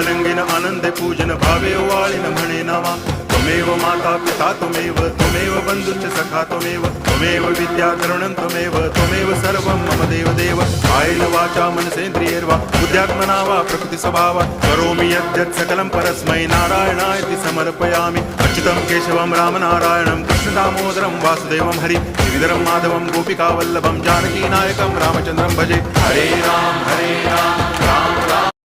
रंगीन आनंदे पूजन भावे वाळीन म्हणे नावा त्वमेव माता पिता त्वमेव बंधुश्च सखा त्वमेव विद्या तरुणं त्वमेव सर्वं मम देव कायेन वाचा मनसेन्द्रियैर्वा बुद्ध्यात्मना वा प्रकृति स्वभावात् करोमि यद्यत् सकलं परस्मै नारायणायति समर्पयामि अच्युतं केशवं रामनारायणं कृष्णदामोदरं वासुदेवं हरि गिरिधरं माधवं गोपिकावल्लभं जानकीनायकं रामचन्द्रं भजे हरे राम राम